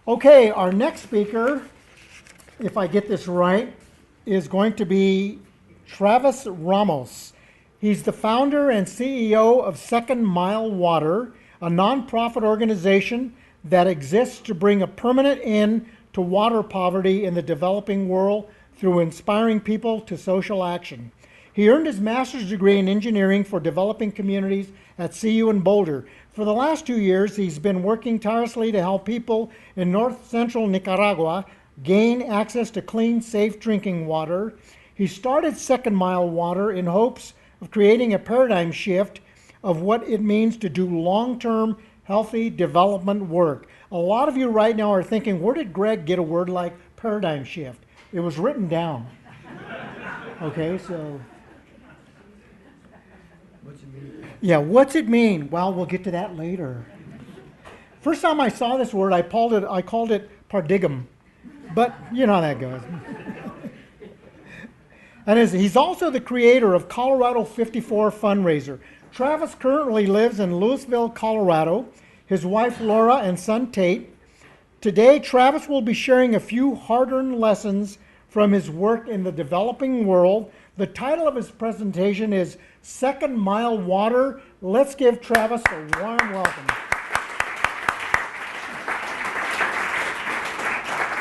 Okay, our next speaker, if I get this right, is going to be Travis Ramos. He's the founder and CEO of Second Mile Water, a nonprofit organization that exists to bring a permanent end to water poverty in the developing world through inspiring people to social action. He earned his master's degree in engineering for developing communities at CU in Boulder. For the last 2 years, he's been working tirelessly to help people in north central Nicaragua gain access to clean, safe drinking water. He started Second Mile Water in hopes of creating a paradigm shift of what it means to do long-term, healthy development work. A lot of you right now are thinking, where did Greg get a word like paradigm shift? It was written down. Okay, so... Yeah, what's it mean? Well, we'll get to that later. First time I saw this word, I called it paradigm, but you know how that goes. And he's also the creator of Colorado 54 fundraiser. Travis currently lives in Louisville, Colorado. His wife Laura and son Tate. Today, Travis will be sharing a few hard-earned lessons from his work in the developing world. The title of his presentation is Second Mile Water. Let's give Travis a warm welcome.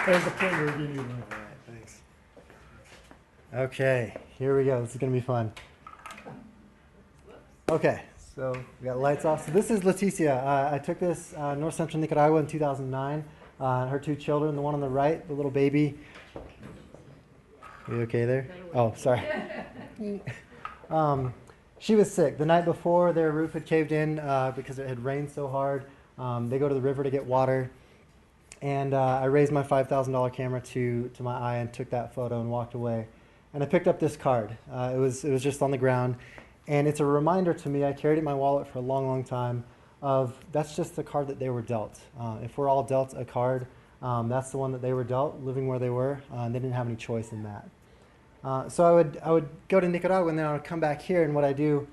There's a printer if you need one. All right, thanks. Okay, here we go. This is going to be fun. Okay, so we got lights off. So this is Leticia. I took this north central Nicaragua in 2009. Her two children, the one on the right, the little baby. Are you okay there? Oh, sorry. She was sick. The night before, their roof had caved in because it had rained so hard. They go to the river to get water. And I raised my $5,000 camera to my eye and took that photo and walked away. And I picked up this card. It was just on the ground. And it's a reminder to me, I carried it in my wallet for a long, long time, of that's just the card that they were dealt. If we're all dealt a card, that's the one that they were dealt, living where they were, and they didn't have any choice in that. So I would go to Nicaragua, and then I would come back here, and what I do,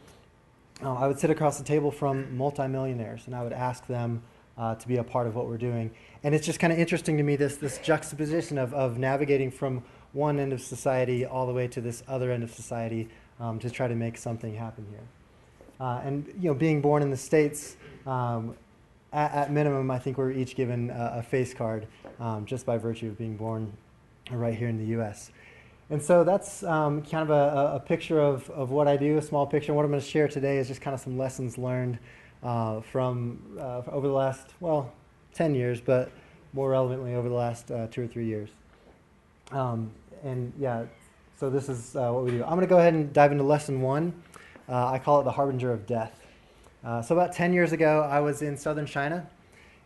I would sit across the table from multimillionaires, and I would ask them to be a part of what we're doing. And it's just kind of interesting to me, this juxtaposition of navigating from one end of society all the way to this other end of society to try to make something happen here. And being born in the States, at minimum, I think we're each given a face card just by virtue of being born right here in the U.S. And so that's kind of a picture of what I do, a small picture. And what I'm going to share today is just kind of some lessons learned from over the last, 10 years, but more relevantly over the last 2 or 3 years. And yeah, so this is what we do. I'm going to go ahead and dive into lesson 1. I call it the harbinger of death. So about 10 years ago, I was in southern China,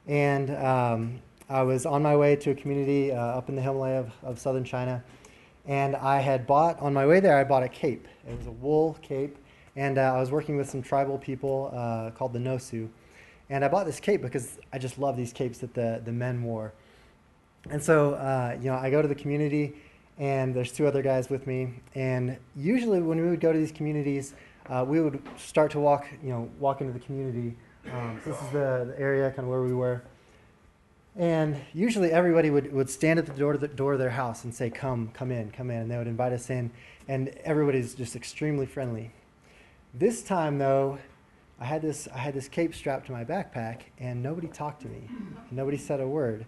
and I was on my way to a community up in the Himalaya of southern China. And on my way there, I bought a cape. It was a wool cape, and I was working with some tribal people called the Nosu. And I bought this cape because I just love these capes that the men wore. And so, I go to the community, and there's 2 other guys with me. And usually when we would go to these communities, we would start to walk into the community. So this is the area kind of where we were. And usually everybody would stand at the door of their house and say, come in. And they would invite us in. And everybody's just extremely friendly. This time, though, I had this cape strapped to my backpack, and nobody talked to me. Nobody said a word.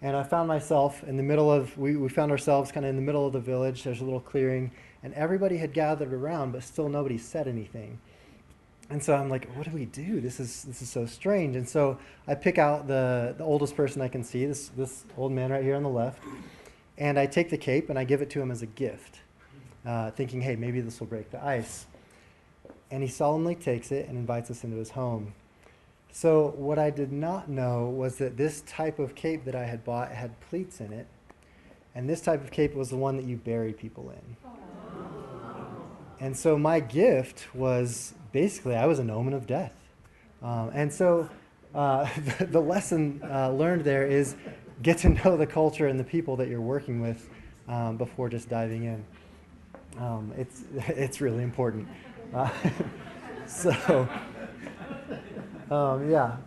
And I found myself in the middle of, we found ourselves kind of in the middle of the village. There's a little clearing, and everybody had gathered around, but still nobody said anything. And so I'm like, what do we do? This is so strange. And so I pick out the oldest person I can see, this old man right here on the left, and I take the cape and I give it to him as a gift, thinking, hey, maybe this will break the ice. And he solemnly takes it and invites us into his home. So what I did not know was that this type of cape that I had bought had pleats in it, and this type of cape was the one that you bury people in. And so my gift was basically, I was an omen of death. And so the lesson learned there is get to know the culture and the people that you're working with before just diving in. It's really important. Yeah.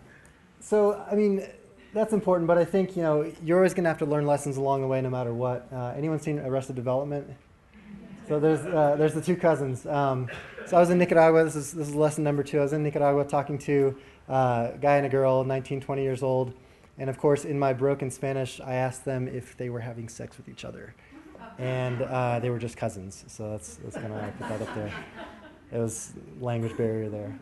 So, I mean, That's important, but I think, you're always going to have to learn lessons along the way no matter what. Anyone seen Arrested Development? So there's the two cousins. So I was in Nicaragua. This is lesson number 2. I was in Nicaragua talking to a guy and a girl, 19, 20 years old. And of course, in my broken Spanish, I asked them if they were having sex with each other. And they were just cousins. So that's kind of, I put that up there. It was language barrier there.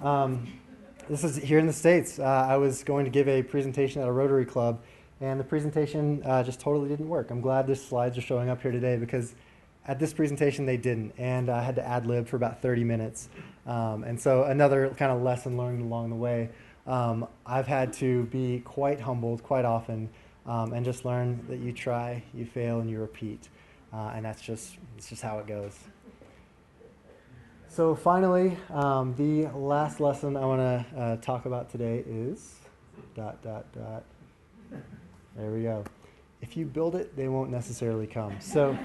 This is here in the States. I was going to give a presentation at a Rotary Club, and the presentation just totally didn't work. I'm glad the slides are showing up here today because at this presentation they didn't, and I had to ad-lib for about 30 minutes. And so another kind of lesson learned along the way. I've had to be quite humbled quite often and just learn that you try, you fail, and you repeat. And it's just how it goes. So finally, the last lesson I want to talk about today is ... There we go. If you build it, they won't necessarily come. So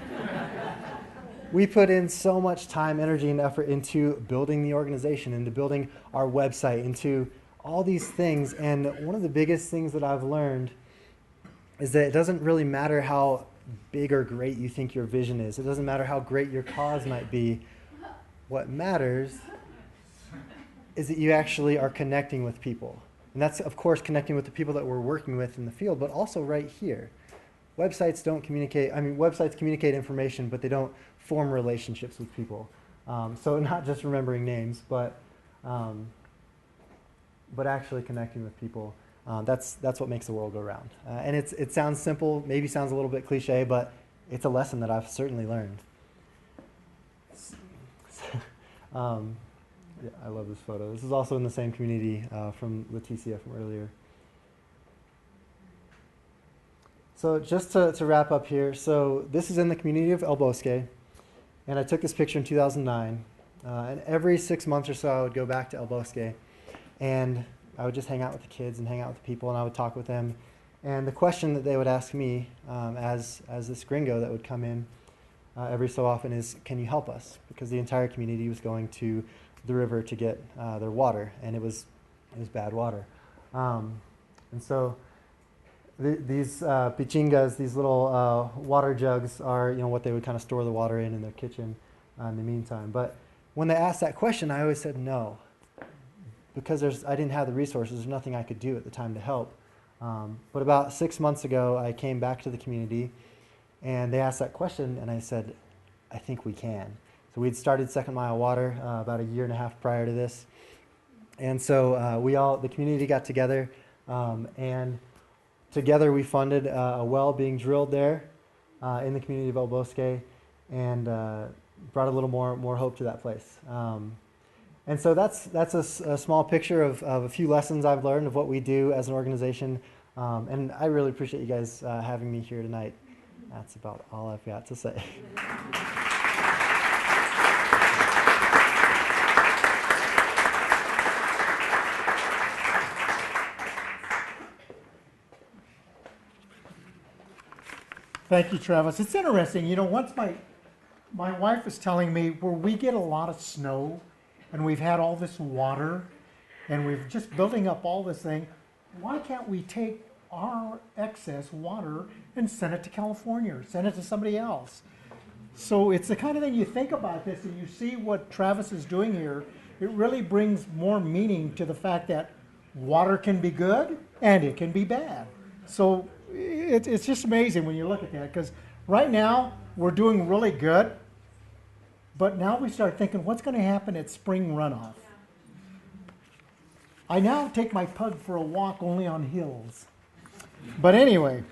we put in so much time, energy, and effort into building the organization, into building our website, into all these things. And one of the biggest things that I've learned is that it doesn't really matter how big or great you think your vision is. It doesn't matter how great your cause might be. What matters is that you actually are connecting with people. And that's, of course, connecting with the people that we're working with in the field, but also right here. Websites don't communicate, websites communicate information, but they don't form relationships with people. So not just remembering names, but actually connecting with people. That's what makes the world go round. And it sounds simple, maybe sounds a little bit cliche, but it's a lesson that I've certainly learned. Yeah, I love this photo. This is also in the same community from Leticia from earlier. So just to wrap up here, so this is in the community of El Bosque, and I took this picture in 2009. And every 6 months or so, I would go back to El Bosque, and I would just hang out with the kids and hang out with the people, and I would talk with them. And the question that they would ask me as this gringo that would come in every so often is, can you help us? Because the entire community was going to the river to get their water, and it was bad water. And so these pichingas, these little water jugs are what they would kind of store the water in their kitchen in the meantime. But when they asked that question, I always said no, because I didn't have the resources. There's nothing I could do at the time to help. But about 6 months ago, I came back to the community, and they asked that question, and I said, I think we can. So we'd started Second Mile Water about a year and a half prior to this. And so the community got together, and together we funded a well being drilled there in the community of El Bosque, and brought a little more hope to that place. And so that's a small picture of a few lessons I've learned of what we do as an organization. And I really appreciate you guys having me here tonight. That's about all I've got to say. Thank you, Travis. It's interesting. Once my wife was telling me where we get a lot of snow and we've had all this water and we've just building up all this thing, why can't we take our excess water and send it to California or send it to somebody else? So it's the kind of thing you think about this and you see what Travis is doing here. It really brings more meaning to the fact that water can be good and it can be bad. So it's just amazing when you look at that, because right now we're doing really good, but now we start thinking, what's going to happen at spring runoff? I now take my pug for a walk only on hills. But anyway,